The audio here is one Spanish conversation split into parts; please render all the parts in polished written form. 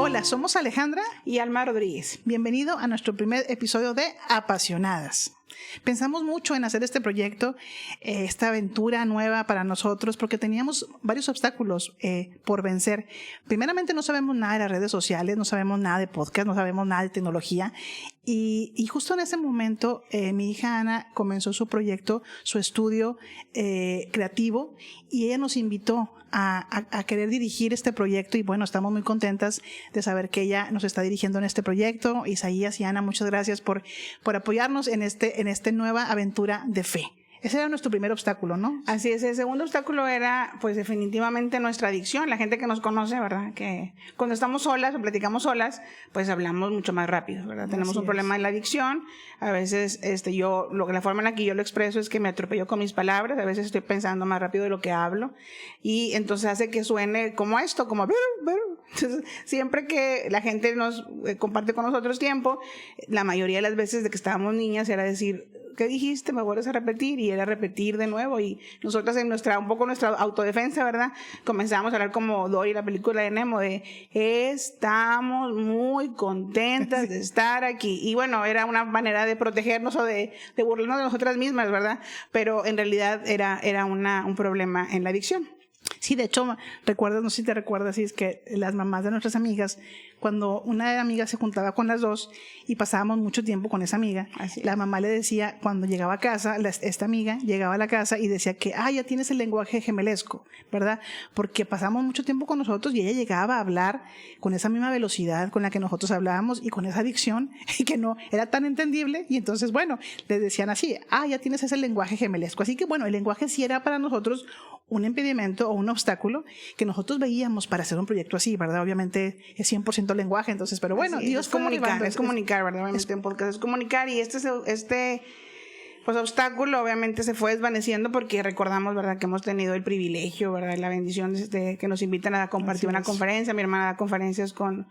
Hola, somos Alejandra y Alma Rodríguez. Bienvenido a nuestro primer episodio de Apasionadas. Pensamos mucho en hacer este proyecto, esta aventura nueva para nosotros, porque teníamos varios obstáculos por vencer. Primeramente, no sabemos nada de las redes sociales, no sabemos nada de podcast, no sabemos nada de tecnología. Y justo en ese momento, mi hija Ana comenzó su proyecto, su estudio creativo, y ella nos invitó a querer dirigir este proyecto. Y bueno, estamos muy contentas de saber que ella nos está dirigiendo en este proyecto. Isaías y Ana, muchas gracias por apoyarnos en esta nueva aventura de fe. Ese era nuestro primer obstáculo, ¿no? Así es, el segundo obstáculo era pues definitivamente nuestra adicción. La gente que nos conoce, ¿verdad? Que cuando estamos solas o platicamos solas, pues hablamos mucho más rápido, ¿verdad? Tenemos un problema en la adicción. A veces la forma en la que yo lo expreso es que me atropello con mis palabras. A veces estoy pensando más rápido de lo que hablo. Y entonces hace que suene como esto, como... Entonces, siempre que la gente nos comparte con nosotros tiempo, la mayoría de las veces de que estábamos niñas era decir, ¿qué dijiste? ¿Me vuelves a repetir? Y era repetir de nuevo. Y nosotras en nuestra autodefensa, ¿verdad? Comenzábamos a hablar como Dory, la película de Nemo, de estamos muy contentas de estar aquí. Y bueno, era una manera de protegernos o de burlarnos de nosotras mismas, ¿verdad? Pero en realidad era un problema en la adicción. Sí, de hecho, no sé si te recuerdas, es que las mamás de nuestras amigas, cuando una amiga se juntaba con las dos y pasábamos mucho tiempo con esa amiga, la mamá le decía, cuando llegaba a casa, esta amiga llegaba a la casa y decía que, ya tienes el lenguaje gemelesco, ¿verdad? Porque pasamos mucho tiempo con nosotros y ella llegaba a hablar con esa misma velocidad con la que nosotros hablábamos y con esa dicción y que no era tan entendible. Y entonces, bueno, le decían así, ya tienes ese lenguaje gemelesco. Así que, bueno, el lenguaje sí era para nosotros un impedimento o un obstáculo que nosotros veíamos para hacer un proyecto así, ¿verdad? Obviamente es 100% lenguaje, entonces, pero bueno, Dios es comunicar, ¿verdad? Obviamente en podcast es comunicar, y este pues obstáculo obviamente se fue desvaneciendo porque recordamos, ¿verdad?, que hemos tenido el privilegio, ¿verdad?, la bendición de que nos invitan a compartir una conferencia. Mi hermana da conferencias con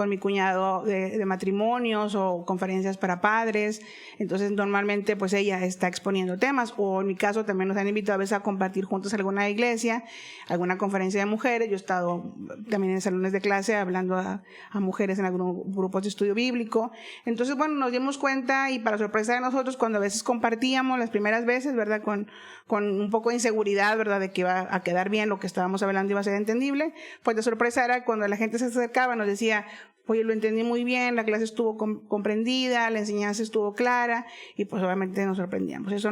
mi cuñado de matrimonios o conferencias para padres. Entonces normalmente pues ella está exponiendo temas, o en mi caso también nos han invitado a veces a compartir juntos alguna iglesia, alguna conferencia de mujeres. Yo he estado también en salones de clase hablando a mujeres en algunos grupos de estudio bíblico. Entonces bueno, nos dimos cuenta, y para sorpresa de nosotros, cuando a veces compartíamos las primeras veces, ¿verdad?, con un poco de inseguridad, ¿verdad?, de que iba a quedar bien lo que estábamos hablando, iba a ser entendible, pues la sorpresa era cuando la gente se acercaba, nos decía, oye, lo entendí muy bien, la clase estuvo comprendida, la enseñanza estuvo clara, y pues obviamente nos sorprendíamos. Eso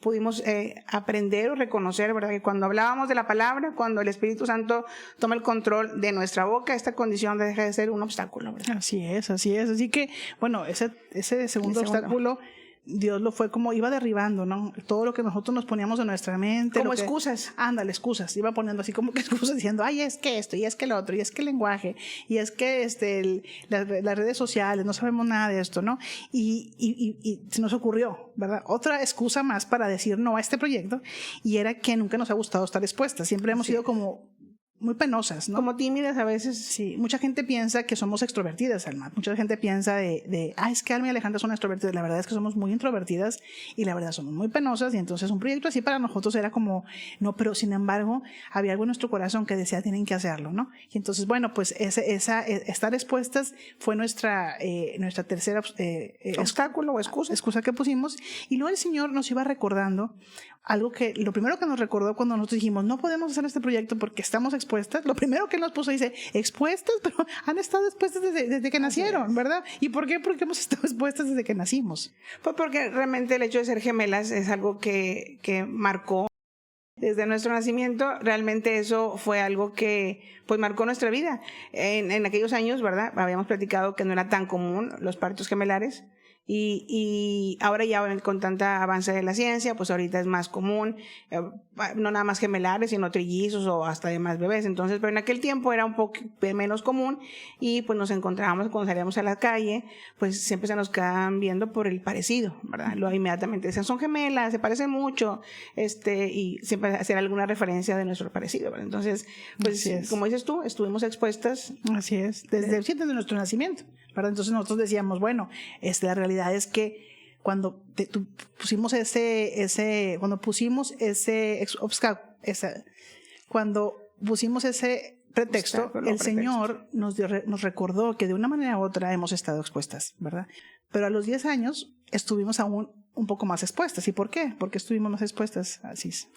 pudimos aprender o reconocer, ¿verdad?, que cuando hablábamos de la palabra, cuando el Espíritu Santo toma el control de nuestra boca, esta condición deja de ser un obstáculo, ¿verdad? Así es. Así que, bueno, ese segundo obstáculo, Dios lo fue como iba derribando, ¿no? Todo lo que nosotros nos poníamos en nuestra mente. Como excusas. Excusas. Iba poniendo así como que excusas, diciendo, es que esto, y es que lo otro, y es que el lenguaje, y es que las redes sociales, no sabemos nada de esto, ¿no? Y se nos ocurrió, ¿verdad?, otra excusa más para decir no a este proyecto, y era que nunca nos ha gustado estar expuestas. Siempre hemos sido como muy penosas, ¿no? Como tímidas a veces. Sí, mucha gente piensa que somos extrovertidas, Alma. Mucha gente piensa es que Alma y Alejandra son extrovertidas. La verdad es que somos muy introvertidas y la verdad somos muy penosas, y entonces un proyecto así para nosotros era como, no, pero sin embargo había algo en nuestro corazón que decía, tienen que hacerlo, ¿no? Y entonces, bueno, pues estar expuestas fue nuestra tercera obstáculo o excusa que pusimos. Y luego el Señor nos iba recordando algo lo primero que nos recordó cuando nosotros dijimos, no podemos hacer este proyecto porque estamos expuestas. Lo primero que nos puso, dice, expuestas, pero han estado expuestas desde que nacieron, ¿verdad? ¿Y por qué? Porque hemos estado expuestas desde que nacimos. Pues porque realmente el hecho de ser gemelas es algo que marcó desde nuestro nacimiento. Realmente eso fue algo que pues marcó nuestra vida. En aquellos años, ¿verdad?, habíamos platicado que no era tan común los partos gemelares. Y ahora ya con tanta avance de la ciencia, pues ahorita es más común, no nada más gemelares, sino trillizos o hasta demás bebés. Entonces, pero en aquel tiempo era un poco menos común, y pues nos encontrábamos cuando salíamos a la calle, pues siempre se nos quedaban viendo por el parecido, ¿verdad? Luego inmediatamente decían, son gemelas, se parecen mucho, y siempre hacer alguna referencia de nuestro parecido, ¿verdad? Entonces, pues como dices tú, estuvimos expuestas. Así es, desde nuestro nacimiento, ¿verdad? Entonces nosotros decíamos, bueno, la realidad es que cuando pusimos ese pretexto, el Señor nos recordó que de una manera u otra hemos estado expuestas, ¿verdad? Pero a los 10 años estuvimos aún un poco más expuestas. ¿Y por qué? ¿Por qué estuvimos más expuestas? Así es.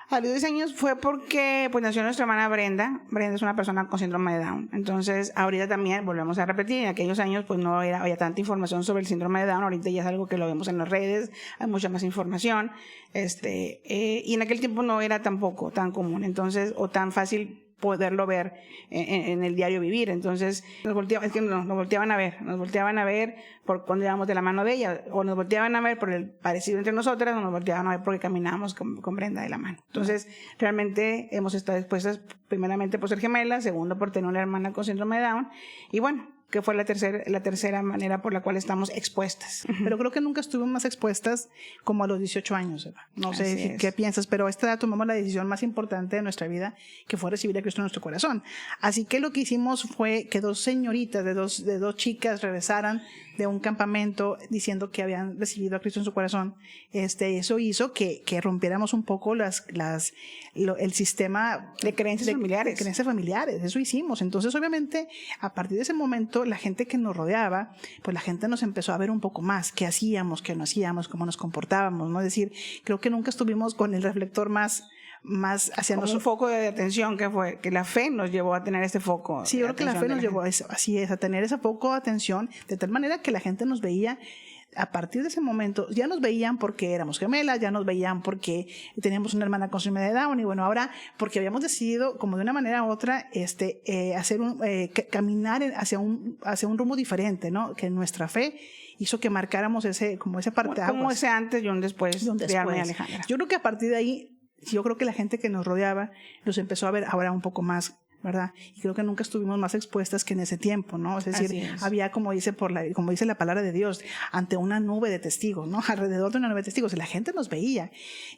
A los 10 años fue porque pues nació nuestra hermana Brenda. Brenda es una persona con síndrome de Down. Entonces, ahorita también, volvemos a repetir, en aquellos años pues no había tanta información sobre el síndrome de Down. Ahorita ya es algo que lo vemos en las redes, hay mucha más información. Y en aquel tiempo no era tampoco tan común, entonces, o tan fácil poderlo ver en el diario vivir. Entonces nos volteaban a ver por cuando íbamos de la mano de ella, o nos volteaban a ver por el parecido entre nosotras, o nos volteaban a ver porque caminábamos con Brenda de la mano. Entonces realmente hemos estado expuestas primeramente por ser gemelas, segundo por tener una hermana con síndrome de Down, y bueno, que fue la tercera manera por la cual estamos expuestas. Pero creo que nunca estuvimos más expuestas como a los 18 años, ¿verdad? No sé qué piensas, pero a esta edad tomamos la decisión más importante de nuestra vida, que fue recibir a Cristo en nuestro corazón. Así que lo que hicimos fue que dos señoritas, de dos chicas regresaran de un campamento diciendo que habían recibido a Cristo en su corazón. Eso hizo que rompiéramos un poco el sistema de creencias familiares. De creencias familiares, eso hicimos. Entonces, obviamente, a partir de ese momento, la gente que nos rodeaba, pues la gente nos empezó a ver un poco más qué hacíamos, qué no hacíamos, cómo nos comportábamos, ¿no? Es decir, creo que nunca estuvimos con el reflector más hacia nosotros. Un foco de atención que la fe nos llevó a tener este foco. Sí, yo creo que la fe nos llevó a eso, así es, a tener ese foco de atención, de tal manera que la gente nos veía. A partir de ese momento, ya nos veían porque éramos gemelas, ya nos veían porque teníamos una hermana con síndrome de Down, y bueno, ahora porque habíamos decidido, como de una manera u otra, caminar hacia un rumbo diferente, ¿no? Que nuestra fe hizo que marcáramos ese parteaguas. Como ese antes y un después de Alma y Alejandra. Yo creo que a partir de ahí, yo creo que la gente que nos rodeaba los empezó a ver ahora un poco más, ¿verdad? Y creo que nunca estuvimos más expuestas que en ese tiempo, ¿no? Es decir, había, como dice la palabra de Dios, ante una nube de testigos, ¿no? Alrededor de una nube de testigos. Y la gente nos veía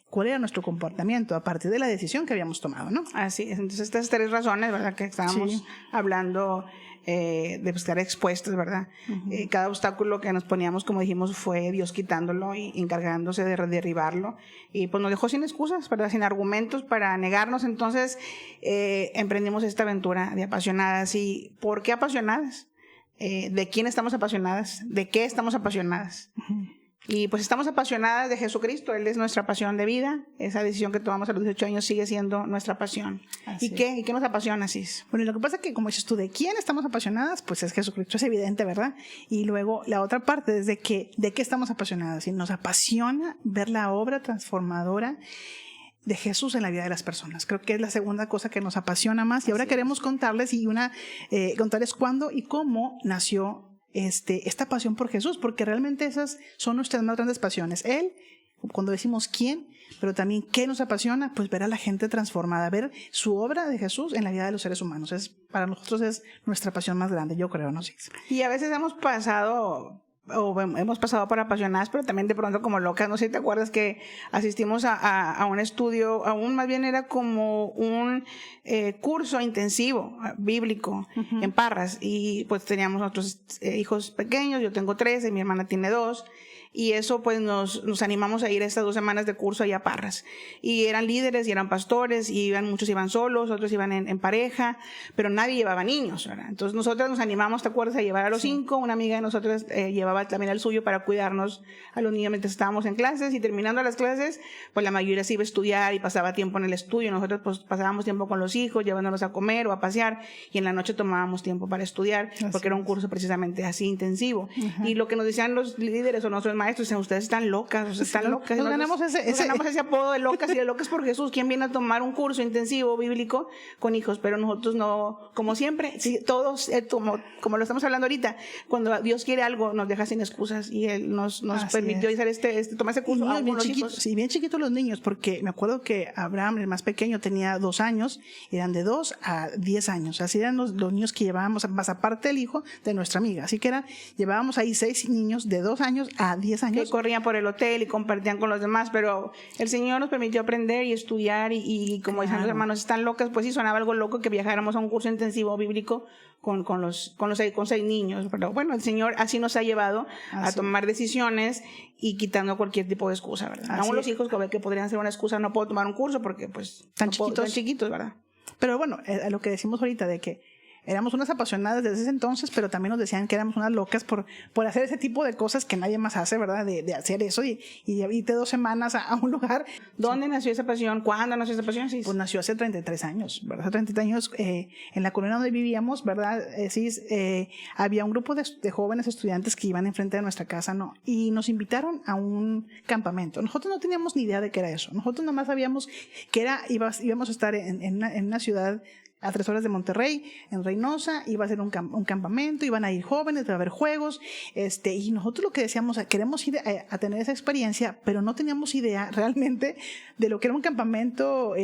cuál era nuestro comportamiento a partir de la decisión que habíamos tomado, ¿no? Así es. Entonces, estas 3 razones, ¿verdad? Que estábamos hablando de estar expuestos, ¿verdad? Uh-huh. Cada obstáculo que nos poníamos, como dijimos, fue Dios quitándolo y encargándose de derribarlo, y pues nos dejó sin excusas, ¿verdad? Sin argumentos para negarnos. Entonces emprendimos esta aventura de apasionadas. ¿Y por qué apasionadas? ¿De quién estamos apasionadas? ¿De qué estamos apasionadas? Uh-huh. Y pues estamos apasionadas de Jesucristo. Él es nuestra pasión de vida. Esa decisión que tomamos a los 18 años sigue siendo nuestra pasión. ¿Y qué nos apasiona, Cis? Bueno, lo que pasa es que, como dices tú, ¿de quién estamos apasionadas? Pues es Jesucristo, es evidente, ¿verdad? Y luego la otra parte es de qué estamos apasionadas. Y nos apasiona ver la obra transformadora de Jesús en la vida de las personas. Creo que es la segunda cosa que nos apasiona más. Y ahora queremos contarles contarles cuándo y cómo nació esta pasión por Jesús, porque realmente esas son nuestras más grandes pasiones. Él, cuando decimos quién, pero también qué nos apasiona, pues ver a la gente transformada, ver su obra de Jesús en la vida de los seres humanos. Para nosotros es nuestra pasión más grande, yo creo, ¿no? Sí. Y a veces hemos pasado por apasionadas, pero también de pronto como locas. No sé si te acuerdas que asistimos a un estudio, más bien era como un curso intensivo bíblico en Parras, y pues teníamos nuestros hijos pequeños. Yo tengo 3 y mi hermana tiene 2. Y eso pues nos animamos a ir a estas 2 semanas de curso allá a Parras. Y eran líderes y eran pastores, y muchos iban solos, otros iban en pareja, pero nadie llevaba niños, ¿verdad? Entonces nosotros nos animamos, ¿te acuerdas?, a llevar a los 5. Una amiga de nosotros llevaba también al suyo para cuidarnos a los niños mientras estábamos en clases, y terminando las clases, pues la mayoría se iba a estudiar y pasaba tiempo en el estudio. Nosotros pues pasábamos tiempo con los hijos, llevándolos a comer o a pasear, y en la noche tomábamos tiempo para estudiar, porque era un curso precisamente así intensivo. Uh-huh. Y lo que nos decían los líderes o nuestros maestros, ustedes están locas, Nos ganamos ese apodo de locas, y de locas por Jesús. ¿Quién viene a tomar un curso intensivo bíblico con hijos? Pero nosotros no, como siempre, todos, como lo estamos hablando ahorita, cuando Dios quiere algo, nos deja sin excusas, y Él nos permitió hacer tomar ese curso. Bien chiquitos los niños, porque me acuerdo que Abraham, el más pequeño, tenía 2 años, eran de 2 a 10 años, así eran los niños que llevábamos, más aparte del hijo de nuestra amiga, así que llevábamos ahí 6 niños de 2 años a 10 10 años. Que corrían por el hotel y compartían con los demás, pero el Señor nos permitió aprender y estudiar y como dicen los hermanos, están locas, pues sí sonaba algo loco que viajáramos a un curso intensivo bíblico con 6 niños, pero bueno, el Señor así nos ha llevado a tomar decisiones y quitando cualquier tipo de excusa, ¿verdad? Aún los hijos que podrían ser una excusa, no puedo tomar un curso porque pues tan chiquitos, ¿verdad? Pero bueno, lo que decimos ahorita de que éramos unas apasionadas desde ese entonces, pero también nos decían que éramos unas locas por hacer ese tipo de cosas que nadie más hace, ¿verdad? De hacer eso y irte 2 semanas a un lugar. ¿Dónde nació esa pasión? ¿Cuándo nació esa pasión? Sí. Pues nació hace 33 años, ¿verdad? Hace 33 años en la colonia donde vivíamos, ¿verdad? Había un grupo de jóvenes estudiantes que iban enfrente de nuestra casa, ¿no? Y nos invitaron a un campamento. Nosotros no teníamos ni idea de qué era eso. Nosotros nomás sabíamos que íbamos a estar en una ciudad a 3 horas de Monterrey, en Reynosa, iba a ser un campamento, iban a ir jóvenes, iba a haber juegos, y nosotros lo que decíamos, queremos ir a tener esa experiencia, pero no teníamos idea realmente de lo que era un campamento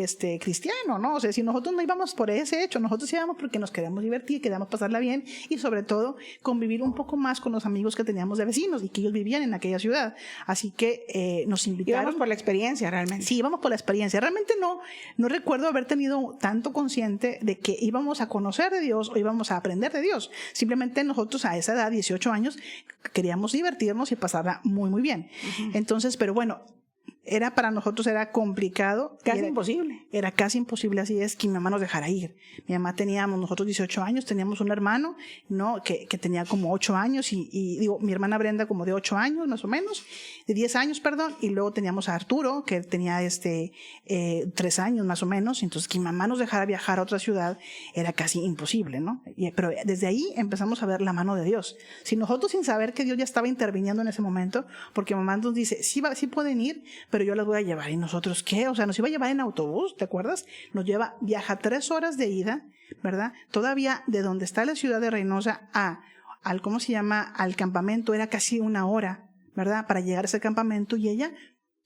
cristiano, ¿no? O sea, si nosotros no íbamos por ese hecho, nosotros íbamos porque nos queríamos divertir, queríamos pasarla bien y sobre todo convivir un poco más con los amigos que teníamos de vecinos y que ellos vivían en aquella ciudad. Así que nos invitaron. Íbamos por la experiencia realmente. Sí, íbamos por la experiencia. Realmente no recuerdo haber tenido tanto consciente de que íbamos a conocer de Dios o íbamos a aprender de Dios. Simplemente nosotros a esa edad, 18 años, queríamos divertirnos y pasarla muy, muy bien. Entonces, pero bueno, para nosotros era complicado. Casi imposible. Era casi imposible, así es, que mi mamá nos dejara ir. Mi mamá nosotros 18 años, teníamos un hermano, ¿no? Que tenía como 8 años y digo, mi hermana Brenda como de 8 años, más o menos, de 10 años, perdón, y luego teníamos a Arturo, que tenía 3 años más o menos, entonces que mi mamá nos dejara viajar a otra ciudad era casi imposible, ¿no? Pero desde ahí empezamos a ver la mano de Dios. Si nosotros sin saber que Dios ya estaba interviniendo en ese momento, porque mamá nos dice, sí pueden ir, pero yo las voy a llevar. ¿Y nosotros qué? O sea, nos iba a llevar en autobús, ¿te acuerdas? Viaja 3 horas de ida, ¿verdad? Todavía de donde está la ciudad de Reynosa al ¿cómo se llama? Al campamento era casi 1 hora, ¿verdad? Para llegar a ese campamento y ella,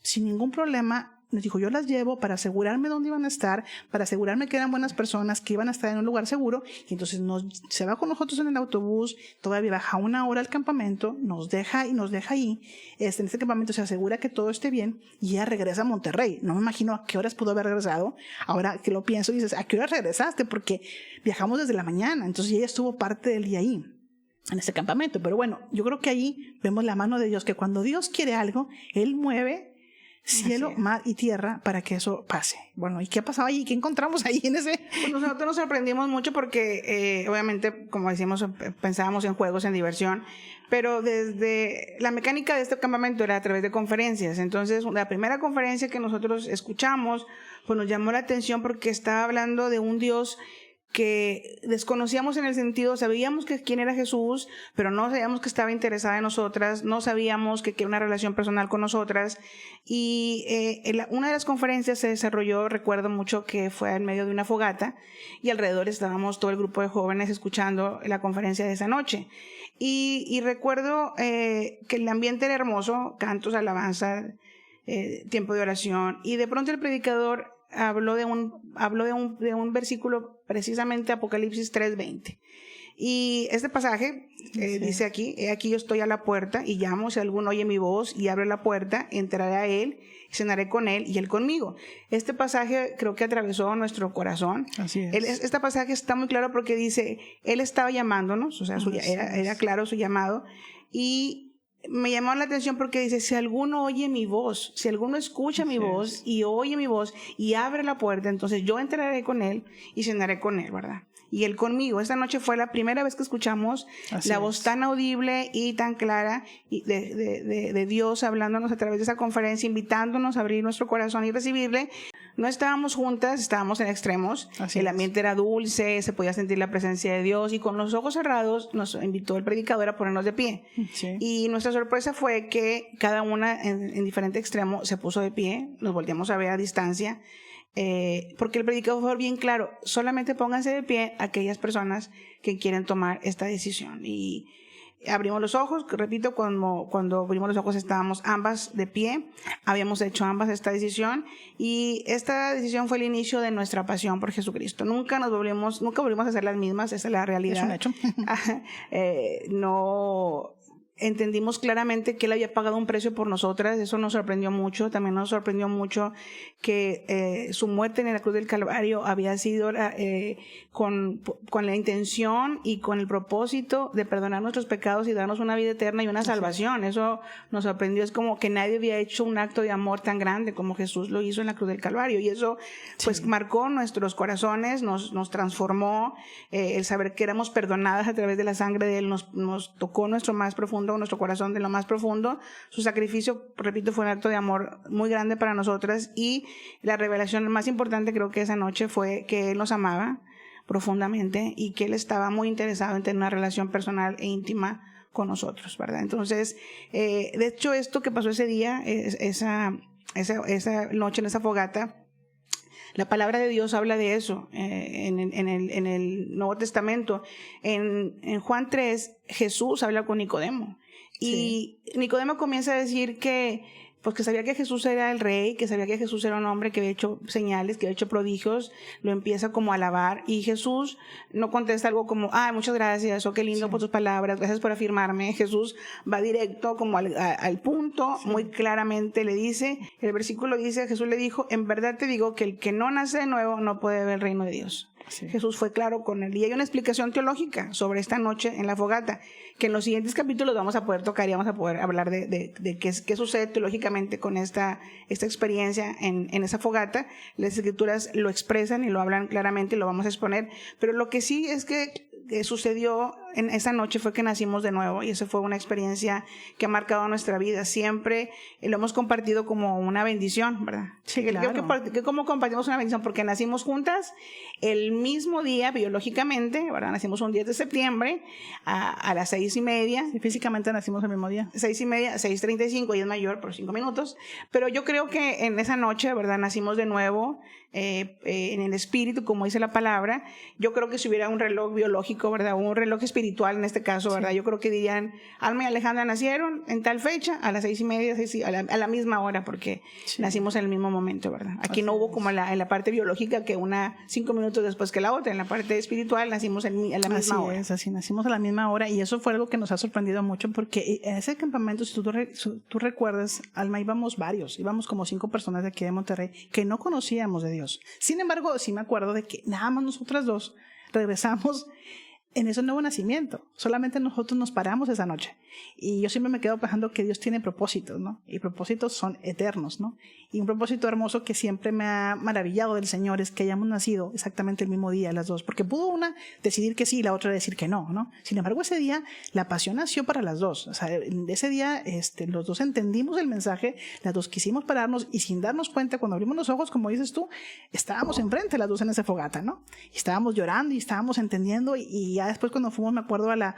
sin ningún problema, nos dijo, yo las llevo para asegurarme dónde iban a estar, para asegurarme que eran buenas personas, que iban a estar en un lugar seguro, y entonces se va con nosotros en el autobús, todavía baja 1 hora al campamento, nos deja ahí, en este campamento se asegura que todo esté bien, y ella regresa a Monterrey. No me imagino a qué horas pudo haber regresado, ahora que lo pienso, dices, ¿a qué horas regresaste? Porque viajamos desde la mañana, entonces ella estuvo parte del día ahí, en ese campamento. Pero bueno, yo creo que ahí vemos la mano de Dios, que cuando Dios quiere algo, Él mueve cielo, mar y tierra para que eso pase. Bueno, ¿y qué ha pasado ahí? ¿Qué encontramos ahí en ese? Pues nosotros nos sorprendimos mucho porque obviamente, como decíamos, pensábamos en juegos, en diversión, pero desde la mecánica de este campamento era a través de conferencias. Entonces, la primera conferencia que nosotros escuchamos, pues nos llamó la atención porque estaba hablando de un Dios que desconocíamos en el sentido, sabíamos que quién era Jesús, pero no sabíamos que estaba interesada en nosotras, no sabíamos que quería una relación personal con nosotras. Y una de las conferencias se desarrolló, recuerdo mucho que fue en medio de una fogata y alrededor estábamos todo el grupo de jóvenes escuchando la conferencia de esa noche. Y recuerdo que el ambiente era hermoso, cantos, alabanza, tiempo de oración, y de pronto el predicador habló de un versículo, precisamente Apocalipsis 3:20. Y este pasaje dice aquí, he aquí yo estoy a la puerta y llamo, si alguno oye mi voz y abre la puerta, entraré a él, cenaré con él y él conmigo. Este pasaje creo que atravesó nuestro corazón. Así es. Este pasaje está muy claro porque dice, él estaba llamándonos, o sea, era claro su llamado, y me llamó la atención porque dice, si alguno oye mi voz, si alguno escucha mi voz y oye mi voz y abre la puerta, entonces yo entraré con él y cenaré con él, ¿verdad? Y él conmigo. Esta noche fue la primera vez que escuchamos la voz tan audible y tan clara de Dios hablándonos a través de esa conferencia, invitándonos a abrir nuestro corazón y recibirle. No estábamos juntas, estábamos en extremos. El ambiente era dulce, se podía sentir la presencia de Dios y con los ojos cerrados nos invitó el predicador a ponernos de pie. Sí. Y nuestra sorpresa fue que cada una en diferente extremo se puso de pie, nos volteamos a ver a distancia, porque el predicador fue bien claro, solamente pónganse de pie aquellas personas que quieren tomar esta decisión. Y abrimos los ojos, repito, cuando abrimos los ojos estábamos ambas de pie, habíamos hecho ambas esta decisión y esta decisión fue el inicio de nuestra pasión por Jesucristo. Nunca volvimos a ser las mismas, esa es la realidad. Es un hecho. entendimos claramente que Él había pagado un precio por nosotras. Eso nos sorprendió mucho. También nos sorprendió mucho que su muerte en la cruz del Calvario había sido con la intención y con el propósito de perdonar nuestros pecados y darnos una vida eterna y una salvación. Eso nos sorprendió. Es como que nadie había hecho un acto de amor tan grande como Jesús lo hizo en la cruz del Calvario, y eso pues marcó nuestros corazones, nos transformó. El saber que éramos perdonadas a través de la sangre de Él nos tocó nuestro más profundo, nuestro corazón de lo más profundo. Su sacrificio, repito, fue un acto de amor muy grande para nosotras, y la revelación más importante creo que esa noche fue que Él nos amaba profundamente y que Él estaba muy interesado en tener una relación personal e íntima con nosotros, ¿verdad? Entonces, de hecho, esto que pasó ese día, esa noche en esa fogata, la palabra de Dios habla de eso en el Nuevo Testamento. En Juan 3, Jesús habla con Nicodemo. Y Nicodemo comienza a decir que sabía que Jesús era el rey, que sabía que Jesús era un hombre que había hecho señales, que había hecho prodigios. Lo empieza como a alabar, y Jesús no contesta algo como, muchas gracias, qué lindo por tus palabras, gracias por afirmarme. Jesús va directo como al punto, muy claramente le dice, el versículo dice, Jesús le dijo, en verdad te digo que el que no nace de nuevo no puede ver el reino de Dios. Sí. Jesús fue claro con él. Y hay una explicación teológica sobre esta noche en la fogata, que en los siguientes capítulos vamos a poder tocar y vamos a poder hablar de qué sucede teológicamente con esta experiencia en esa fogata. Las escrituras lo expresan y lo hablan claramente y lo vamos a exponer. Pero lo que sí es que sucedió en esa noche fue que nacimos de nuevo, y esa fue una experiencia que ha marcado nuestra vida. Siempre lo hemos compartido como una bendición, ¿verdad? Sí, claro. Que como compartimos una bendición, porque nacimos juntas el mismo día biológicamente, ¿verdad? Nacimos un 10 de septiembre a las 6:30. Sí, físicamente nacimos el mismo día. 6:30, 6:35, ella es mayor por 5 minutos. Pero yo creo que en esa noche, ¿verdad? Nacimos de nuevo en el espíritu, como dice la palabra. Yo creo que si hubiera un reloj biológico, ¿verdad? Un reloj espiritual en este caso, ¿verdad? Sí. Yo creo que dirían, Alma y Alejandra nacieron en tal fecha, a las 6:30, a la misma hora, porque nacimos en el mismo momento, ¿verdad? Aquí no hubo como en la parte biológica que una 5 minutos después que la otra. En la parte espiritual nacimos a la misma hora. Así nacimos a la misma hora, y eso fue algo que nos ha sorprendido mucho, porque en ese campamento, si tú recuerdas, Alma, íbamos como 5 personas de aquí de Monterrey que no conocíamos de Dios. Sin embargo, sí me acuerdo de que nada más nosotras dos regresamos en ese nuevo nacimiento. Solamente nosotros nos paramos esa noche. Y yo siempre me quedo pensando que Dios tiene propósitos, ¿no? Y propósitos son eternos, ¿no? Y un propósito hermoso que siempre me ha maravillado del Señor es que hayamos nacido exactamente el mismo día, las dos. Porque pudo una decidir que sí y la otra decir que no, ¿no? Sin embargo, ese día la pasión nació para las dos. O sea, ese día los dos entendimos el mensaje, las dos quisimos pararnos, y sin darnos cuenta, cuando abrimos los ojos, como dices tú, estábamos enfrente las dos en esa fogata, ¿no? Y estábamos llorando y estábamos entendiendo, y ya después cuando fuimos, me acuerdo, a la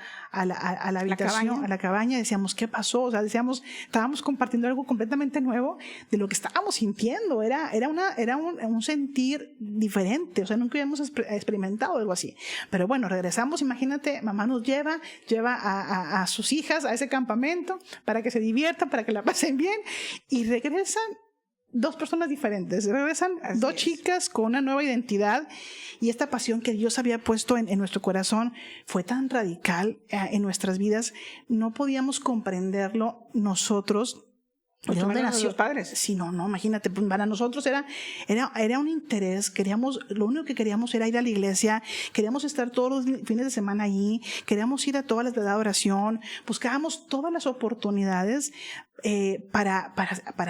habitación, a la cabaña, decíamos, ¿qué pasó? O sea, estábamos compartiendo algo completamente nuevo de lo que estábamos sintiendo. Era un sentir diferente. O sea, nunca habíamos experimentado algo así. Pero bueno, regresamos. Imagínate, mamá nos lleva a sus hijas a ese campamento para que se diviertan, para que la pasen bien, y regresan 2 personas diferentes, regresan Así 2 chicas con una nueva identidad, y esta pasión que Dios había puesto en nuestro corazón fue tan radical en nuestras vidas, no podíamos comprenderlo nosotros. ¿De dónde nació? Los padres. Sí, no, imagínate, para nosotros era un interés, lo único que queríamos era ir a la iglesia, queríamos estar todos los fines de semana allí, queríamos ir a todas las de oración, buscábamos todas las oportunidades para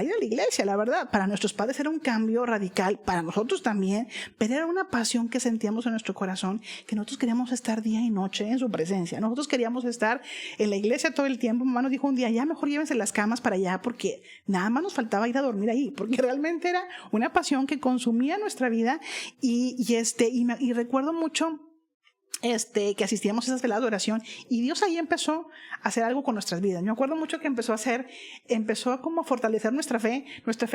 ir a la iglesia. La verdad, para nuestros padres era un cambio radical, para nosotros también, pero era una pasión que sentíamos en nuestro corazón, que nosotros queríamos estar día y noche en su presencia. Nosotros queríamos estar en la iglesia todo el tiempo. Mamá nos dijo un día, ya mejor llévense las camas para allá, porque nada más nos faltaba ir a dormir ahí, porque realmente era una pasión que consumía nuestra vida. Y recuerdo mucho que asistíamos a esas veladas de oración, y Dios ahí empezó a hacer algo con nuestras vidas. Me acuerdo mucho que empezó a como a fortalecer nuestra fe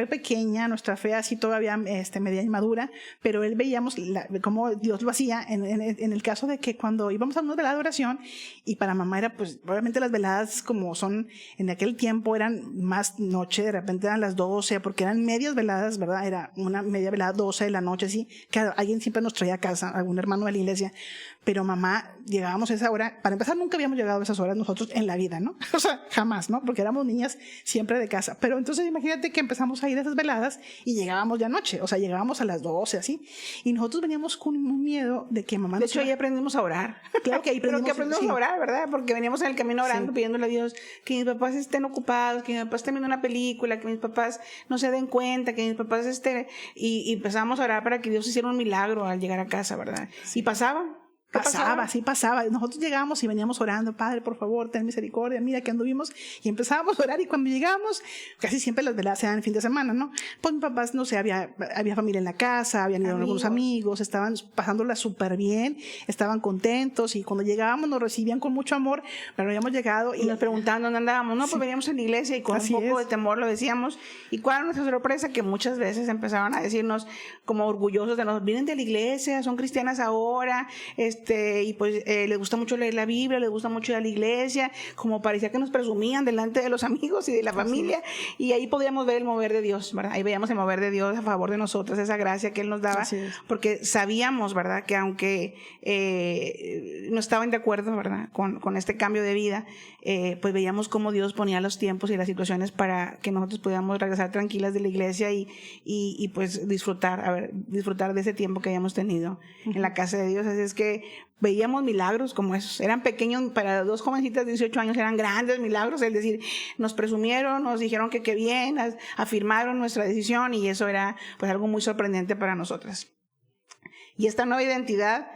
pequeña, nuestra fe así todavía media inmadura, pero veíamos cómo Dios lo hacía en el caso de que cuando íbamos a una velada de oración, y para mamá era, pues, obviamente las veladas como son en aquel tiempo eran más noche, de repente eran las 12, porque eran medias veladas, ¿verdad? Era una media velada 12 de la noche, así, que alguien siempre nos traía a casa, algún hermano de la iglesia. pero mamá, llegábamos a esa hora, para empezar nunca habíamos llegado a esas horas nosotros en la vida, ¿no? O sea, jamás, ¿no? Porque éramos niñas siempre de casa, pero entonces imagínate que empezamos a ir a esas veladas y llegábamos ya noche, o sea, llegábamos a las 12, así, y nosotros veníamos con un miedo de que mamá... De hecho, ahí aprendimos a orar. Claro que ahí aprendimos a orar, ¿verdad? Porque veníamos en el camino orando, pidiéndole a Dios que mis papás estén ocupados, que mis papás estén viendo una película, que mis papás no se den cuenta, que mis papás y empezamos a orar para que Dios hiciera un milagro al llegar a casa, ¿verdad? Sí. Y pasaba. Pasaba. Nosotros llegábamos y veníamos orando, Padre, por favor, ten misericordia, mira que anduvimos, y empezábamos a orar, y cuando llegábamos, casi siempre las veladas eran el fin de semana, ¿no? Pues mis papás, no sé, había familia en la casa, habían ido algunos amigos, estaban pasándola súper bien, estaban contentos, y cuando llegábamos nos recibían con mucho amor, pero habíamos llegado y nos preguntaban dónde andábamos, no, pues veníamos a la iglesia, y con un poco de temor lo decíamos, y cuál era nuestra sorpresa, que muchas veces empezaban a decirnos, como orgullosos de nosotros, vienen de la iglesia, son cristianas ahora, y pues les gusta mucho leer la Biblia, les gusta mucho ir a la iglesia, como parecía que nos presumían delante de los amigos y de la familia, y ahí podíamos ver el mover de Dios, ¿verdad? Ahí veíamos el mover de Dios a favor de nosotros, esa gracia que Él nos daba, porque sabíamos, ¿verdad?, que aunque no estaban de acuerdo, ¿verdad?, con este cambio de vida, pues veíamos cómo Dios ponía los tiempos y las situaciones para que nosotros pudiéramos regresar tranquilas de la iglesia y pues disfrutar de ese tiempo que habíamos tenido en la casa de Dios. Así es que veíamos milagros como esos, eran pequeños, para dos jovencitas de 18 años eran grandes milagros, es decir, nos presumieron, nos dijeron que qué bien, afirmaron nuestra decisión, y eso era pues algo muy sorprendente para nosotras. Y esta nueva identidad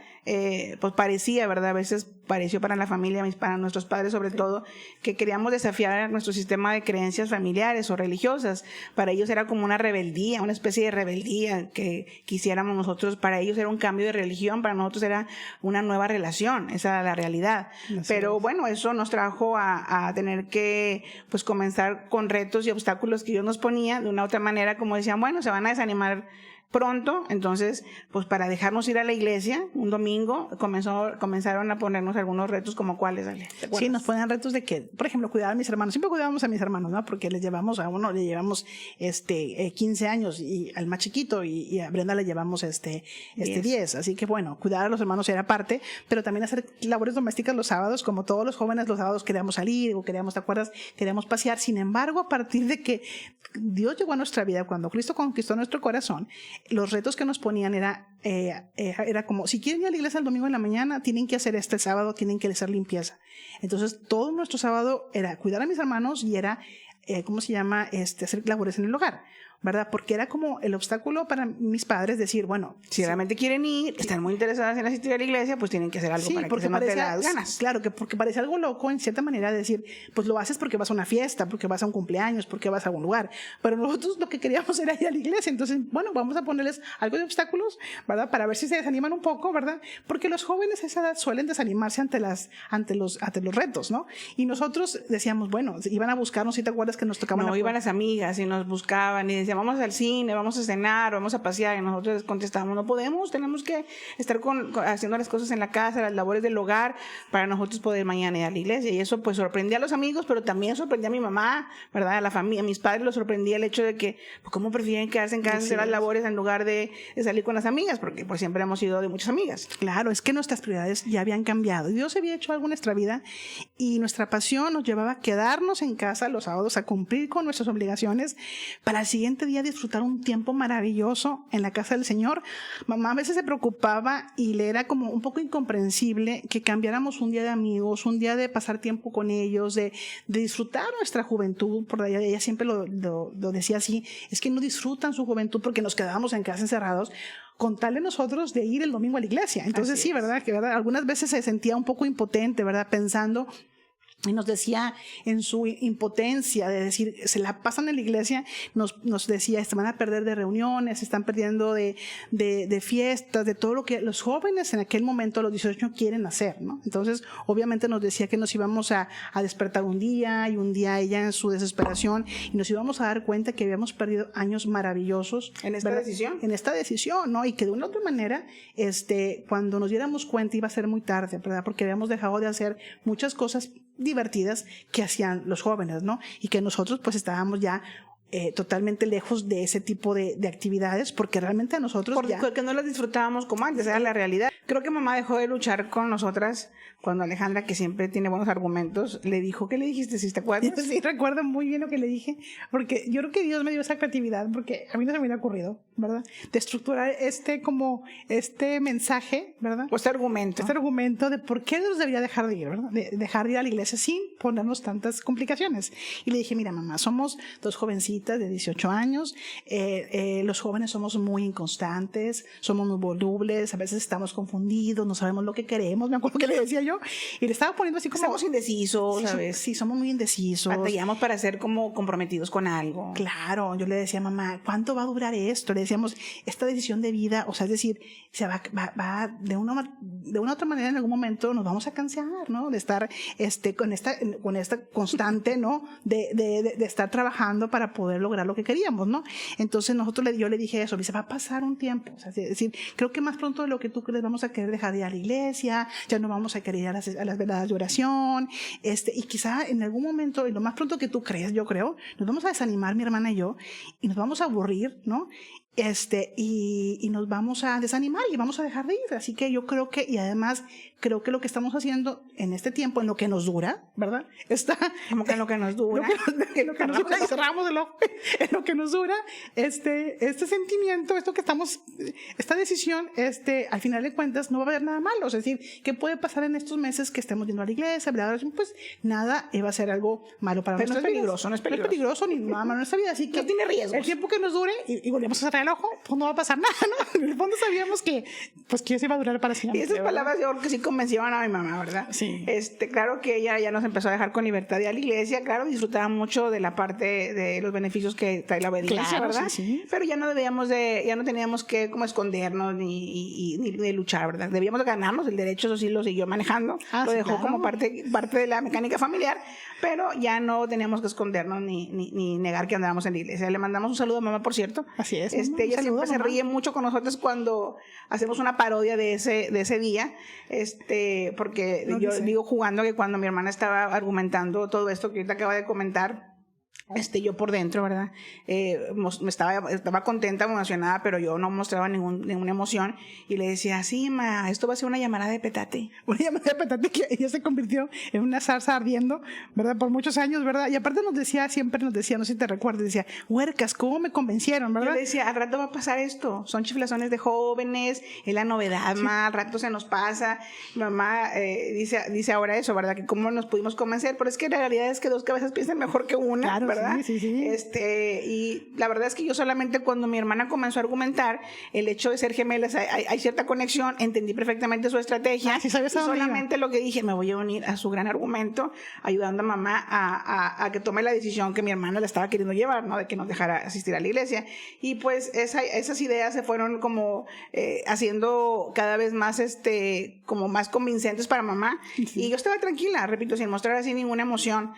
pues parecía, ¿verdad? A veces pareció para la familia, para nuestros padres sobre todo, que queríamos desafiar nuestro sistema de creencias familiares o religiosas. Para ellos era como una rebeldía, una especie de rebeldía que quisiéramos nosotros. Para ellos era un cambio de religión, para nosotros era una nueva relación, esa era la realidad. Pero bueno, eso nos trajo a tener que pues comenzar con retos y obstáculos que Dios nos ponía de una u otra manera, como decían, bueno, se van a desanimar pronto, entonces, pues para dejarnos ir a la iglesia, un domingo, comenzaron a ponernos algunos retos, como cuáles, Ale. Sí, nos ponían retos de que, por ejemplo, cuidar a mis hermanos. Siempre cuidábamos a mis hermanos, ¿no? Porque les llevamos a uno, le llevamos 15 años, y al más chiquito, y a Brenda le llevamos 10. Así que bueno, cuidar a los hermanos era parte, pero también hacer labores domésticas los sábados, como todos los jóvenes, los sábados queríamos salir, o queríamos, ¿te acuerdas? Queríamos pasear. Sin embargo, a partir de que Dios llegó a nuestra vida, cuando Cristo conquistó nuestro corazón, los retos que nos ponían era como, si quieren ir a la iglesia el domingo en la mañana, tienen que hacer este sábado, tienen que hacer limpieza. Entonces, todo nuestro sábado era cuidar a mis hermanos y era, hacer labores en el hogar, ¿verdad? Porque era como el obstáculo para mis padres decir, bueno, si realmente quieren ir, están muy interesadas en asistir a la iglesia, pues tienen que hacer algo para que se note las ganas. Claro, porque parece algo loco en cierta manera de decir, pues lo haces porque vas a una fiesta, porque vas a un cumpleaños, porque vas a algún lugar, pero nosotros lo que queríamos era ir a la iglesia. Entonces, bueno, vamos a ponerles algo de obstáculos, ¿verdad? Para ver si se desaniman un poco, ¿verdad? Porque los jóvenes a esa edad suelen desanimarse ante los retos, ¿no? Y nosotros decíamos, bueno, iban a buscarnos, si te acuerdas que nos tocaban. No, iban las amigas y nos buscaban y decían, vamos al cine, vamos a cenar, vamos a pasear, y nosotros les contestábamos, no podemos, tenemos que estar haciendo las cosas en la casa, las labores del hogar, para nosotros poder mañana ir a la iglesia. Y eso pues sorprendía a los amigos, pero también sorprendía a mi mamá, ¿verdad? A la familia, a mis padres los sorprendía el hecho de que, pues, ¿cómo prefieren quedarse en casa y hacer las labores en lugar de salir con las amigas? Porque pues siempre hemos ido de muchas amigas. Claro, es que nuestras prioridades ya habían cambiado. Dios había hecho algo en nuestra vida, y nuestra pasión nos llevaba a quedarnos en casa los sábados, a cumplir con nuestras obligaciones, para el siguiente día disfrutar un tiempo maravilloso en la casa del Señor. Mamá a veces se preocupaba y le era como un poco incomprensible que cambiáramos un día de amigos, un día de pasar tiempo con ellos, de disfrutar nuestra juventud. Por allá ella siempre lo decía así, es que no disfrutan su juventud porque nos quedábamos en casa encerrados, con tal de nosotros de ir el domingo a la iglesia. Entonces sí, ¿verdad? Que ¿verdad? Algunas veces se sentía un poco impotente, ¿verdad? Pensando, y nos decía en su impotencia de decir, se la pasan en la iglesia, nos decía, se van a perder de reuniones, se están perdiendo de fiestas, de todo lo que los jóvenes en aquel momento a los 18 quieren hacer, ¿no? Entonces, obviamente nos decía que nos íbamos a despertar un día, y un día ella en su desesperación, y nos íbamos a dar cuenta que habíamos perdido años maravillosos. ¿En esta decisión? En esta decisión, ¿no? Y que de una u otra manera, cuando nos diéramos cuenta iba a ser muy tarde, ¿verdad? Porque habíamos dejado de hacer muchas cosas divertidas que hacían los jóvenes, ¿no? Y que nosotros pues estábamos ya totalmente lejos de ese tipo de actividades, porque realmente a nosotros porque no las disfrutábamos como antes, era la realidad. Creo que mamá dejó de luchar con nosotras cuando Alejandra, que siempre tiene buenos argumentos, le dijo, ¿qué le dijiste? ¿Sí te acuerdas? Sí, recuerdo muy bien lo que le dije, porque yo creo que Dios me dio esa creatividad, porque a mí no se me hubiera ocurrido, ¿verdad? De estructurar este mensaje, ¿verdad? O este argumento de por qué Dios debería dejar de ir, ¿verdad? De dejar de ir a la iglesia sin ponernos tantas complicaciones. Y le dije, mira, mamá, somos dos jovencitas de 18 años, los jóvenes somos muy inconstantes, somos muy volubles, a veces estamos confundidos, no sabemos lo que queremos, me acuerdo que le decía yo, y le estaba poniendo así como... Estamos indecisos, ¿sabes? Sí, somos muy indecisos. Batallamos para ser como comprometidos con algo. Claro, yo le decía, mamá, ¿cuánto va a durar esto? Le decíamos, esta decisión de vida, o sea, es decir, se va de una u otra manera en algún momento nos vamos a cansar, ¿no? De estar con esta constante, ¿no? De estar trabajando para poder lograr lo que queríamos, ¿no? Entonces yo le dije eso, dice, va a pasar un tiempo, o sea, es decir, creo que más pronto de lo que tú crees vamos a querer dejar de ir a la iglesia, ya no vamos a querer ir a las veladas de oración, y quizá en algún momento, y lo más pronto que tú crees, yo creo, nos vamos a desanimar mi hermana y yo, y nos vamos a aburrir, ¿no? Y nos vamos a desanimar y vamos a dejar de ir. Así que yo creo que, y además creo que lo que estamos haciendo en este tiempo, en lo que nos dura, ¿verdad? Como que en lo que nos dura. En lo que nos dura, y cerramos el ojo, en lo que nos dura, este sentimiento, esta decisión, al final de cuentas no va a haber nada malo. Es decir, ¿qué puede pasar en estos meses que estemos yendo a la iglesia, ¿verdad? Pues nada, va a ser algo malo para nosotros. No es peligroso ni nada malo en nuestra vida. Así que no tiene riesgos. El tiempo que nos dure y volvemos a cerrar el ojo, pues no va a pasar nada, ¿no? En el fondo sabíamos que eso iba a durar para siempre. Y esas palabras yo creo que sí convencieron a mi mamá, ¿verdad? Sí. Claro que ella ya nos empezó a dejar con libertad de ir a la iglesia, claro, disfrutaba mucho de la parte de los beneficios que trae la obediencia, claro, ¿verdad? Sí. Pero ya no teníamos que como escondernos ni luchar, ¿verdad? Debíamos de ganarnos el derecho, eso sí lo siguió manejando, lo dejó claro. como parte de la mecánica familiar, pero ya no teníamos que escondernos ni negar que andábamos en la iglesia. Le mandamos un saludo a mamá, por cierto. Así es. Ella siempre se ríe mucho con nosotros cuando hacemos una parodia de ese día, porque yo digo jugando que cuando mi hermana estaba argumentando todo esto que ahorita acaba de comentar, yo por dentro, ¿verdad? Estaba contenta, emocionada, pero yo no mostraba ninguna emoción y le decía, sí, ma, esto va a ser una llamada de petate. Una llamada de petate que ella se convirtió en una zarza ardiendo, ¿verdad? Por muchos años, ¿verdad? Y aparte siempre nos decía, no sé si te recuerdas, decía, huercas, ¿cómo me convencieron, verdad? Yo le decía, al rato va a pasar esto, son chiflazones de jóvenes, es la novedad, ma, al rato se nos pasa. Mamá dice ahora eso, ¿verdad? Que cómo nos pudimos convencer, pero es que la realidad es que dos cabezas piensan mejor que una, claro, ¿verdad? Sí. Y la verdad es que yo solamente cuando mi hermana comenzó a argumentar el hecho de ser gemelas, hay cierta conexión, entendí perfectamente su estrategia, y solamente lo que dije, me voy a unir a su gran argumento, ayudando a mamá a que tome la decisión que mi hermana le estaba queriendo llevar, ¿no? De que nos dejara asistir a la iglesia. Y pues esas ideas se fueron como haciendo cada vez más como más convincentes para mamá. Sí. Y yo estaba tranquila, repito, sin mostrar así ninguna emoción,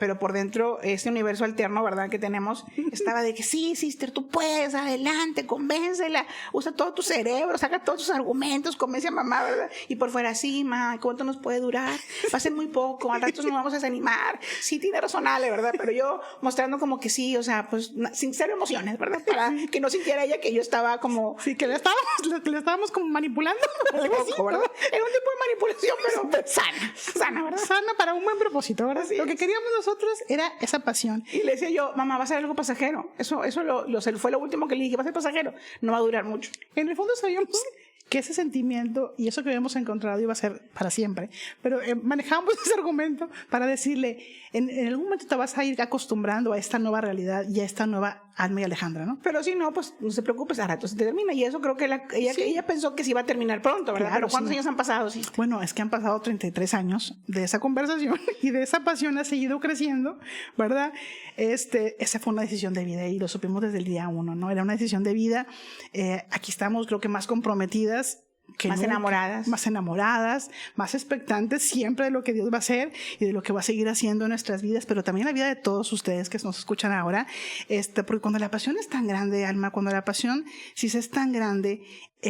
pero por dentro este universo alterno, ¿verdad? Que tenemos, estaba de que sí, sister, tú puedes, adelante, convéncela, usa todo tu cerebro, saca todos tus argumentos, convence a mamá, ¿verdad? Y por fuera, sí, ma, ¿cuánto nos puede durar? Va a ser muy poco, al rato nos vamos a desanimar. Sí, tiene razón Ale, ¿verdad? Pero yo mostrando como que sí, o sea, pues sin cero emociones, ¿verdad? Para que no sintiera ella que yo estaba como... Sí, que le estábamos como manipulando. Algo así, ¿verdad? Era un tipo de manipulación, pero sana, ¿verdad? Sana para un buen propósito, ¿verdad? Lo que queríamos nosotros era esa pasión. Y le decía yo, mamá, va a ser algo pasajero. Eso fue lo último que le dije, va a ser pasajero, no va a durar mucho. En el fondo sabíamos que ese sentimiento y eso que habíamos encontrado iba a ser para siempre, pero manejamos ese argumento para decirle, en algún momento te vas a ir acostumbrando a esta nueva realidad y a esta nueva Alma y Alejandra, ¿no? Pero si no, pues no se preocupes, a rato se termina, y eso creo que ella pensó que se iba a terminar pronto, ¿verdad? Claro, pero ¿cuántos años han pasado? Sí. Bueno, es que han pasado 33 años de esa conversación y de esa pasión ha seguido creciendo, ¿verdad? Esa fue una decisión de vida y lo supimos desde el día 1, ¿no? Era una decisión de vida. Aquí estamos, creo que más comprometidas que más enamoradas. Más enamoradas, más expectantes siempre de lo que Dios va a hacer y de lo que va a seguir haciendo en nuestras vidas, pero también en la vida de todos ustedes que nos escuchan ahora, porque cuando la pasión es tan grande, Alma, cuando la pasión, si es tan grande,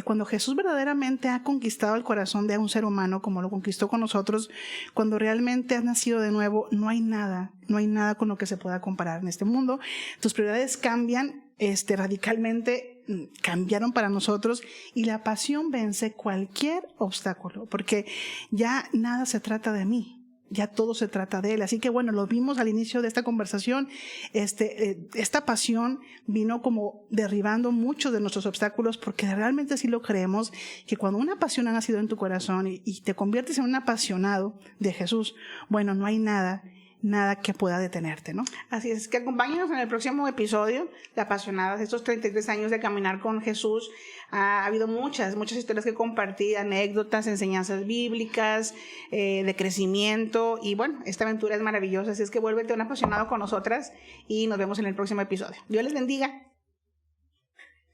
cuando Jesús verdaderamente ha conquistado el corazón de un ser humano como lo conquistó con nosotros, cuando realmente has nacido de nuevo, no hay nada con lo que se pueda comparar en este mundo. Tus prioridades cambian radicalmente, cambiaron para nosotros, y la pasión vence cualquier obstáculo, porque ya nada se trata de mí. Ya todo se trata de Él. Así que bueno, lo vimos al inicio de esta conversación. Esta pasión vino como derribando muchos de nuestros obstáculos, porque realmente sí lo creemos, que cuando una pasión ha nacido en tu corazón y te conviertes en un apasionado de Jesús, bueno, no hay nada que pueda detenerte, ¿no? Así es, que acompáñenos en el próximo episodio de Apasionadas, estos 33 años de caminar con Jesús. Ha habido muchas historias que compartir, anécdotas, enseñanzas bíblicas, de crecimiento, y bueno, esta aventura es maravillosa, así es que vuélvete un apasionado con nosotras y nos vemos en el próximo episodio. Dios les bendiga.